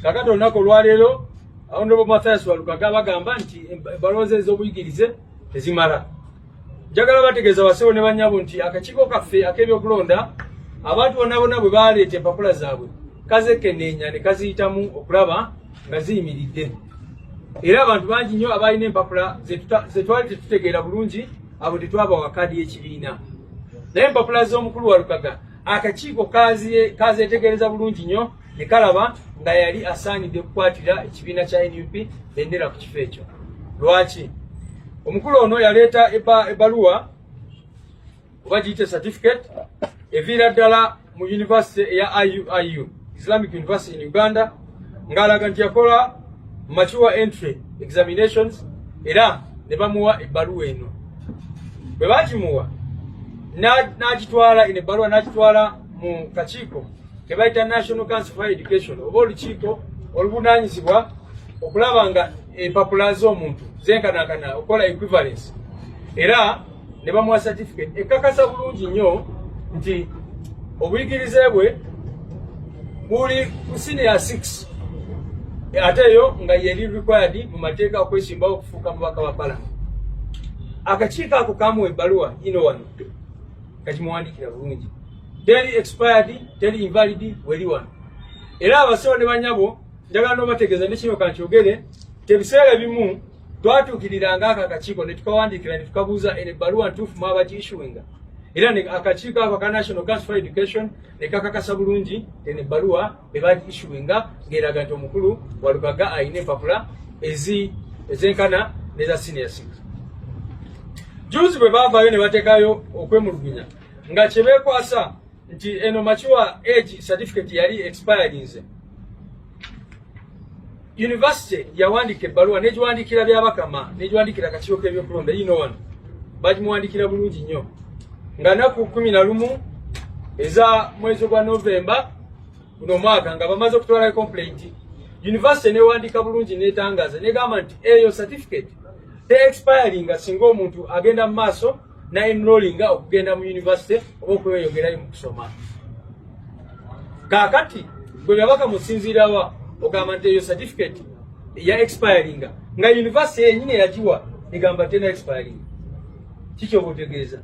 Kakato nako lwalero Honorable Mathias Walukaga bagamba nti ebaloze ez'obuyigirize tezimala. Njagala bategeeza basewo ne banyabo nti akakiiko kaffe ak'ebyokulonda abantu bonna bwe baleeta empapula zaabwe kazekenneenya ne kaziyitamu okulaba nga ziyimiridde. Era abantu bangi nnyo abalina empapula ze twali tetutegeera bulungi abo tetwabawa kkaadi y'ekibiina. Naye empapula z'omukulu Walukaga akakiiko kazeetegereza bulungi nnyo ne kalaba nga yali asaanidde kukwatira ekibiina kya NUP bendera ku kifo ekyo. Lwaki? Omukulu ono yaleeta ebbaluwa oba giyite certificate eviira ddala mu University eya IU, Islamic University in Uganda, ng'alaga nti yakola mature entry examinations era ne bamuwa ebbaluwa eno. Bwe bagimuwa n'agitwala eno ebbaluwa n'agitwala mu kakiiko ke bayita National Council for Education oba olukiiko oluvunaanyizibwa okulaba nga empapula z'omuntu zenkanankana okola equivalence, era ne bamuwa certificate ekakasa bulungi nnyo nti obuyigirize bwe buli ku senior 6 ate eyo nga yeri required mu mateeka okwesimbawo okufuuka mubaka wa Parliament. Akakiiko ako kamuwa ebbaluwa ino wano kakimuwandikira bulungi, teri expired teri invalid weri wano. Era abasawo ne banyabo njagala n'obategeeza ne kino kankyogere tebiseera bimu twatuukiriranga aka akakiiko ne tukawandikira ne tukabuuza eno ebbaluwa ntuufu mwaba giissuinga, era ne akakiiko ako ka National Council for Education ne kakakasa bulungi eno ebbaluwa ebagiissuinga ng'eraga nti omukulu Walukaga ayina empapula ezenkana n'eza senior 6. Juzi bwe baavaayo ne bateekayo okwemulugunya nga kye beekwasa nti eno mature age certificate yali expired nze. University yawandika ebbaluwa negiwandikira byabakama negiwandikira akakiiko k'ebyokulonda yino wano bagimuwandikira bulungi nnyo nga naku 11 eza mwezi gwa Novemba guno mwaka nga bamaze okutwala complaint. University newandika bulungi netangaza negamba nti eyo certificate te expiring singa omuntu agenda mu maaso na enrolling okugenda mu university oba okweyongerayo mu kusoma. Kakati gwe byabaka musinzirawa ogamba nti eyo certificate ya expiring nga university yenyini yagiwa egamba tena expiring. Kikyo obutegeeza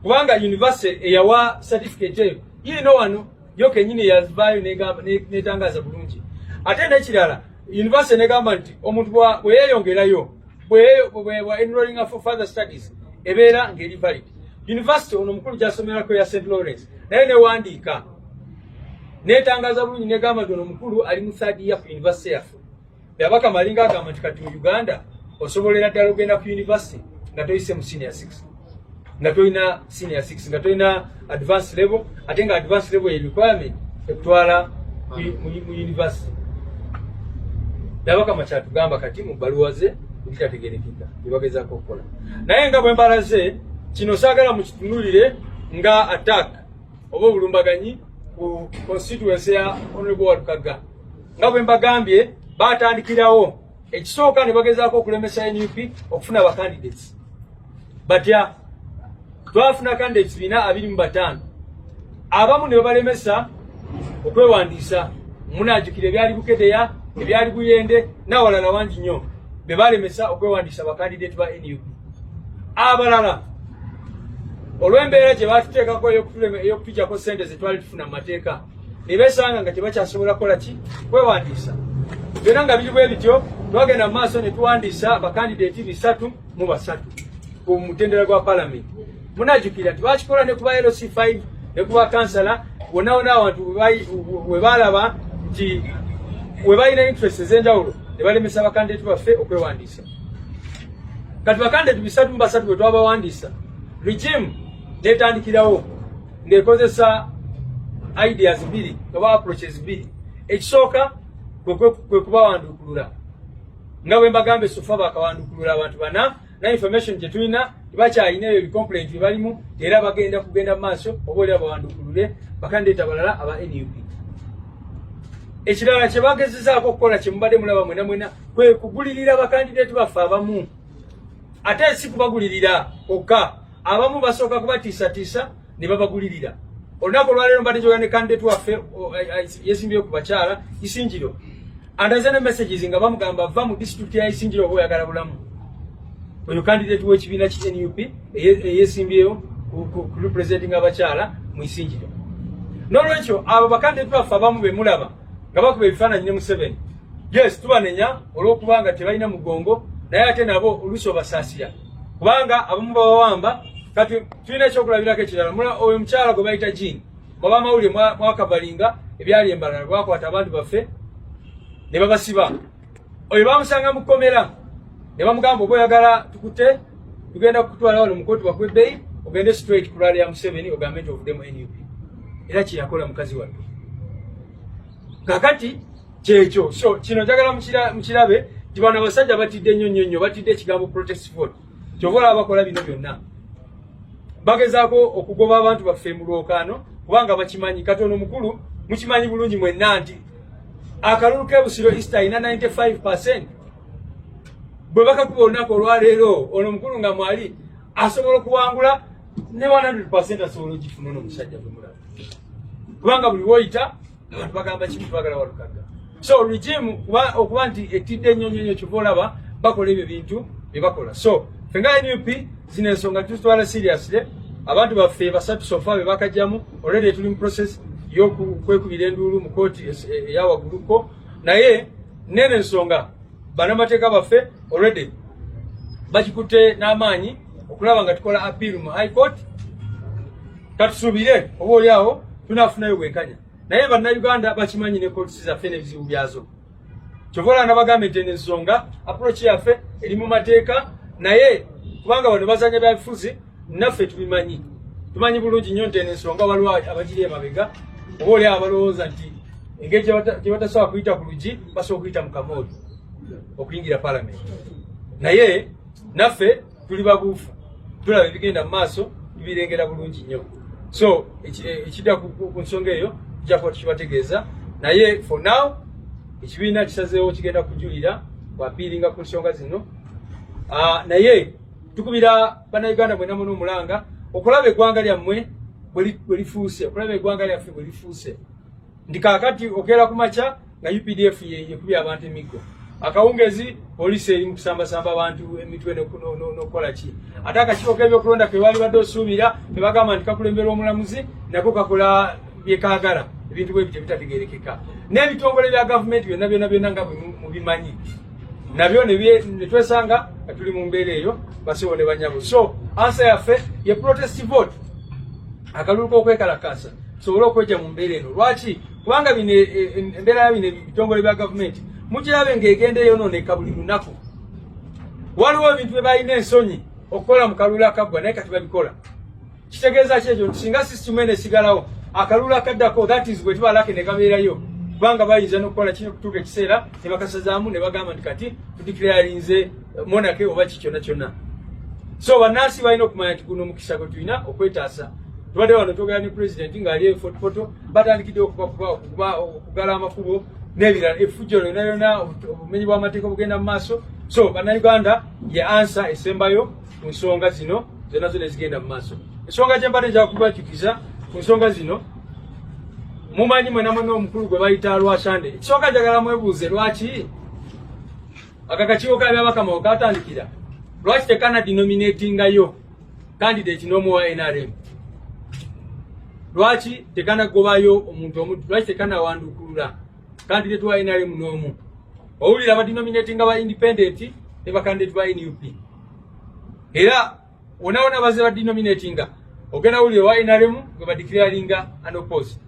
kubanga university eyawa certificate eyo yino wano yo kenyini yazvayo negamba netangaza bulungi. Ate n'ekirala university negamba nti omuntu bwe yeyongerayo bwe enrolling for further studies ebeera ng'eri valid. University ono mukulu gyasomerako ya St. Lawrence naye newandiika netangaza bulungi negamba nti ono mukulu ali mu third year ku university yaffe. Byabaka malinga agamba nti kati mu Uganda osobolera ddala ogenda ku university nga toyise mu senior 6 nga toyina senior 6 nga toyina advanced level, ate nga advanced level ye requirement ekutwala mu university. Byabaka makyatugamba kati mu bbaluwa ze bitategerekeka byebagezaako okukola. Naye nga bwe mbalaze kino saagala mukitunulire nga attack oba obulumbaganyi ku constituency ya Honorable Walukaga. Nga bwe mbagambye batandikirawo ekisooka ne bagezaako okulemesa NUP okufuna ba candidates. Batya twafuna candidates 25 abamu ne balemesa okwewandiisa. Munajjukira ebyali Bukedeya, ebyali Buyende n'awalala wangi nnyo be balemesa okwewandiisa ba candidate ba NUP. Abalala olw'embeera gye batuteekako ey'okutujjako ssente ze twali tufuna mu mateeka ne beesanga nga tebakyasobola kukola ki kwewandiisa. Byonna nga biri bwe bityo twagenda mu maaso ne tuwandiisa ba candidate 3 ku mutendera gwa Parliament. Munajjukira tebakikola ne kuba LC5 ne kuba kansala wonna abantu we balaba nti we balina interest ez'enjawulo ne balemesa ba candidate baffe okwewandiisa. Kati ba candidate 3 bwe twabawandiisa regime netandikirawo ng'ekozesa ideas 2 oba approaches 2. Ekisooka kwe kubawandukulula nga bwe mbagambe sofa bakawandukulula abantu bana na information gye tulina tibakyalina ebyo complaint balimu era bagenda kugenda mu maaso oba oli abawandukulule bakandidate abalala aba NUP. Ekirala kye bagezezaako okukola kye mubadde mulaba mwena kwe kugulirira bakandidate baffe abamu. Ate si kubagulirira okka, abamu basooka kubatiisatiisa ne babagulirira. Onako lwalero mbadde njogera ne candidate waffe yeesimbyeyo ku bakyala Isinjiro. Andazana messages nga bamugamba va mu district ya Isinjiro oba oyagala bulamu. Oyo candidate w'ekibiina ki NUP yeesimbyeyo ku representing abakyala mu Isinjiro. N'olwekyo abo bakandidate baffe abamu be mulaba nga bakuba ebifaananyi ne Museveni. Yes, tubanenya olw'okubanga tebalina mugongo naye ate nabo oluusi obasaasira. Kubanga abamu babawamba kati tulina ekyokulabirako ekirala. Oyo mukyala gwe bayita Jean baba amawulire mwakabalinga ebyali embalala bakwata abantu baffe ne babasiba. Oyo bamusanga mu kkomera ne bamugamba oba oyagala tukute tugenda kukutwala wano mu kkooti bakwebbeyi ogende straight ku lwali ya Museveni ogambe nti ovuddemu NUP. Era kyeyakola mukazi wattu. Kakati kyekyo so kino njagala mukirabe nti bano abasajja batidde nnyo batidde ekigambo protest vote. Kyovola abakola bino byonna bagezaako okugoba abantu baffe mu lwokaano kubanga bakimanyi katono mukulu mukimanyi bulungi mwenna nti akalulu k'ebusiro East ina 95%. Bwe bakakuba olunaku olwaleero ono mukulu nga mwali asobola okuwangula ne 100% asobola okifuna n'omusajja gwe mulaba. Kubanga buli woyita abantu bagamba kimu twagala Walukaga. So regime okuba nti etidde nnyo kivolaba bakola ebyo bintu bye bakola. So fenga NUP zino ensonga tutwala seriously. Abantu baffe basatu sofa be bakajjamu already tuli mu process y'okwekubira enduulu mu kooti eya wagguluko naye nene ensonga bannamateeka baffe already bakikutte n'amaanyi okulaba nga tukola appeal mu High Court. Katusuubire oba oliawo tunaafunayo bwenkanya naye bannayuganda bakimanyi ne kooti zaffe n'ebizibu byazo. Kyovola n'abagambe nti ensonga approach yaffe eri mu mateeka naye kubanga bano bazanya byabufuzi naffe tubimanyi. Tumanyi bulungi nnyo nti ensonga waliwo abagiri emabega oba oliawo abalowooza nti engeri gye batasobola kuyita ku luggi basobola okuyita mu kamooli okuyingira palamenti. Naye naffe tuli babuufu tulaba ebigenda mu maaso tubirengera bulungi nnyo. So ekidda ku nsonga eyo tujja kuba tukibategeeza naye for now ekibiina kisazeewo kigenda kujulira bwapiiringa ku nsonga zino. Naye tukubira bannayuganda mwenna n'omulanga okulaba eggwanga lyammwe bwe lifuuse okulaba eggwanga lyaffe bwe lifuuse. Ndi kaakati okeera ku makya nga UPDF yekubye abantu emiggo. Akawungezi poliisi eri mu kusambasamba abantu emitwe n'okukola ki. Ate akakiiko k'ebyokulonda ke baali badde osuubira ne bagamba nti kakulembera omulamuzi nako kakola bye kaagala ebintu bwe bityo bitategeerekeka. N'ebitongole bya gavumenti byonna nga mubimanyi nabyo ne twesanga tuli mu mbeera eyo basewo ne banyabo. So answer yaffe ye protest vote akalulu k'okwekalakaasa sobola okwejja mu mbeera eno. Lwaki? Kubanga bino embeera ya bino ebitongole bya gavumenti mukirabe ng'egenda eyonooneka buli lunaku. Waliwo ebintu bye balina ensonyi okukola mu kalulu akaggwa naye kati babikola. Kitegeeza ki ekyo nti singa sisitimu eno esigalawo akalulu akaddako that is bwe tubalake ne kabeerayo kubanga bayinza n'okukola kino okutuuka ekiseera ne bakasazaamu ne bagamba nti kati tudikirarinze monake oba ki kyonna. So bannansi balina okumanya nti guno omukisa gwe tulina okwetaasa. Tubadde wano twogera ne pulezidenti ng'ali fotofoto batandikidde okugala amakubo n'ebirala effujjo yonna obumenyi bw'amateeka obugenda mu maaso. So bannayuganda ye ansa esembayo ku nsonga zino zonna ezigenda mu maaso. Ensonga gye mbadde njagala kubajjukiza ku nsonga zino mumanyi mwena omukulu gwe bayita Lwasande. Ekisooka njagala mwebuuze lwaki akakiiko kabyabakama katandikira lwaki tekanadinominatingayo candidate n'omu wa NRM. Lwaki tekanagobayo omuntu omuntu, lwaki tekanawandukulula candidate wa NRM n'omu. Owulira badinominatinga ba independent ne ba candidate ba NUP. Era wona baze badinominatinga ogenda wulira wa NRM gwe badeclaringa unopposed.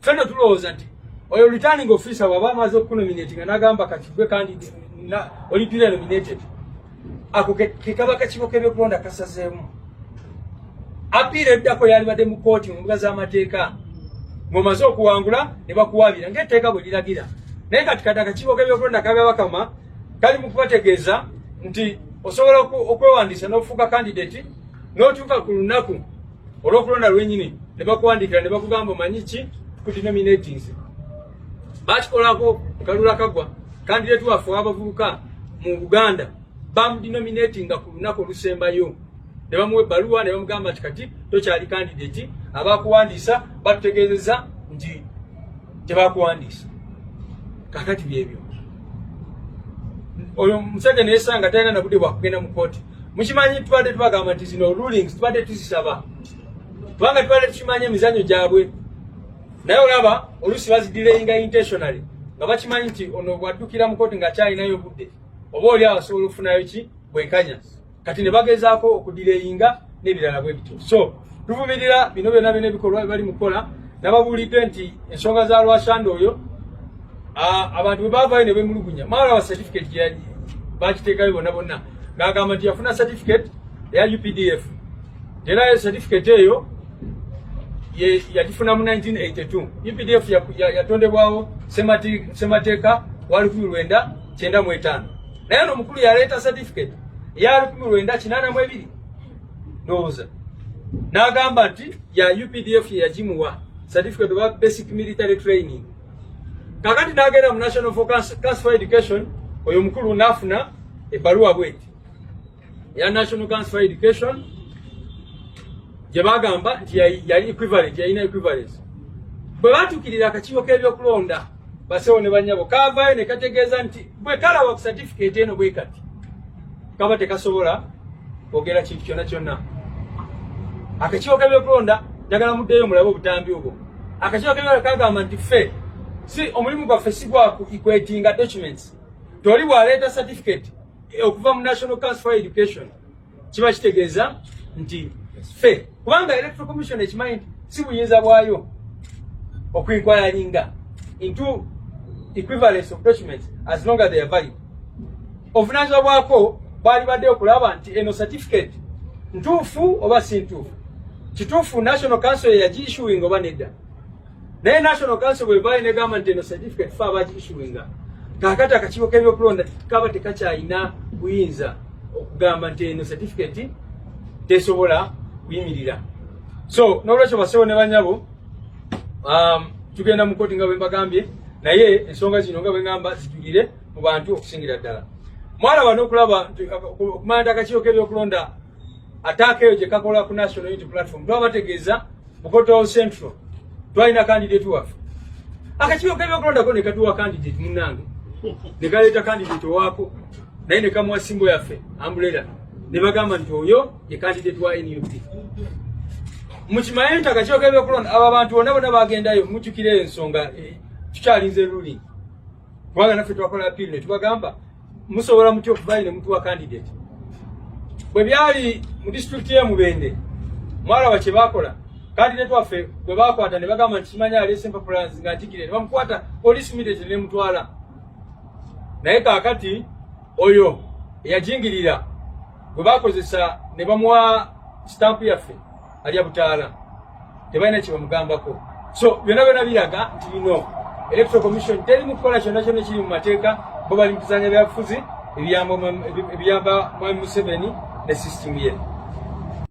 Feno tulowooza nti oyo returning officer waba amaze okunominatinga n'agamba kati gwe candidate oli duly nominated. Ako kekaba kakiiko k'ebyokulonda kasazeemu. Apiira eddako yali badde mu kooti mu mbuga z'amateeka ng'omaze okuwangula ne bakuwabira ng'etteeka bwe liragira. Naye kati kati akakiiko k'ebyokulonda kabyabakama kali mu kubategeeza nti osobola okwewandiisa n'ofuuka candidate n'otuuka ku lunaku olw'okulonda lwennyini ne bakuwandiikira ne bakugamba omanyi ki kudinominatinze. Bakikolako kalula kagwa candidate waffe w'abavubuka mu Buganda bamudinominatinga ku lunaku olusembayo ne bamuwa ebbaluwa ne bamugamba nti kati tokyali candidate abakuwandiisa batutegeezeza nti tebakuwandiisa. Kakati byebyo oyo Museveni yesanga talina na budde bwa kugenda mu kooti. Mukimanyi tubadde tubagamba nti zino rulings tubadde tuzisaba kubanga tubadde tukimanyi emizannyo gyabwe, naye olaba oluusi bazidireyinga intentionally nga bakimanyi nti ono bwaddukira mu kooti nga kyalinayo obudde oba oli abasobola okufunayo ki bwenkanya, kati ne bagezaako okudireyinga n'ebirala bwe bityo. So tuvumirira bino byonna byonna ebikolwa bali mukola, nababuulidde nti ensonga za Lwasanda oyo abantu bwe baavayo ne bemulugunya mala wa certificate gye bakiteekayo bonna bonna ng'agamba nti yafuna certificate eya UPDF era certificate eyo yagifuna mu 1982. UPDF yatondebwawo Ssemateeka wa 1995 naye ono omukulu yaleeta certificate eya 1982 ndowooza n'agamba nti ya UPDF yagimuwa certificate oba basic military training. Kakati n'agenda mu National for Council for Education oyo mukulu n'afuna ebbaluwa bweti ya National Council for Education gye bagamba nti yali equivalent, yalina equivalence. Bwe batuukirira akakiiko k'ebyokulonda basewo ne banyabo kaavaayo ne kategeeza nti bwe kalaba ku certificate eno bwe kati kaba tekasobola kwogera kintu kyonna kyonna. Akakiiko k'ebyokulonda njagala muddeyo mulabe obutambi obwo. Akakiiko k'ebyokulonda kagamba nti ffe si omulimu gwaffe si gwa equatinga documents. Toli bw'aleeta certificate okuva mu National Council for Education kiba kitegeeza nti ffe kubanga Electoral Commission ekimanyi nti si buyinza bwayo okuinquiringa into equivalence of documents as long as they are valid. Obuvunaanyizibwa bwako bwali badde okulaba nti eno certificate ntuufu oba si ntuufu. Kituufu National Council yagiissuing oba nedda. Naye National Council bwe baali negamba nti eno certificate fe abagiissuinga. Kaakati akakiiko k'ebyokulonda kaba tekakyalina buyinza okugamba nti eno certificate tesobola kuyimirira. So n'olwekyo basewo ne banyabo tugenda mu kooti nga bwe mbagambye, naye ensonga zino nga bwe ngamba zijulire mu bantu okusingira ddala. Mwalaba n'okulaba okumanya nti akakiiko k'ebyokulonda ataaka eyo gye kakola ku National Unity Platform twabategeeza Bukoto Central twalina candidate waffe. Akakiiko k'ebyokulonda ko ne katuwa candidate munnange ne kaleeta candidate waako naye ne kamuwa simbo yaffe Umbrella ne bagamba nti oyo ye candidate wa NUP. Mukimanyi nti akakiiko k'ebyokulonda abo abantu bonna bonna bagendayo mujjukire ensonga tukyalinze ruling kubanga naffe twakola appeal ne tubagamba musobola mutya okuvaayo ne mutuwa candidate. Bwe byali mu district y'e Mubende mwalaba kye baakola candidate waffe bwe baakwata ne bagamba nti kimanya aleese empapula nga ntikire ne bamukwata police immediately ne mutwala. Naye kaakati oyo eyajingirira bwe baakozesa ne bamuwa stamp yaffe alya butaala tebalina kye bamugambako. So byonna byonna biraga nti bino Electoral Commission teri mu kukola kyonna kyonna kiri mu mateeka bo bali mu kuzanya byabufuzi ebiyamba Mwami Museveni ne system ye.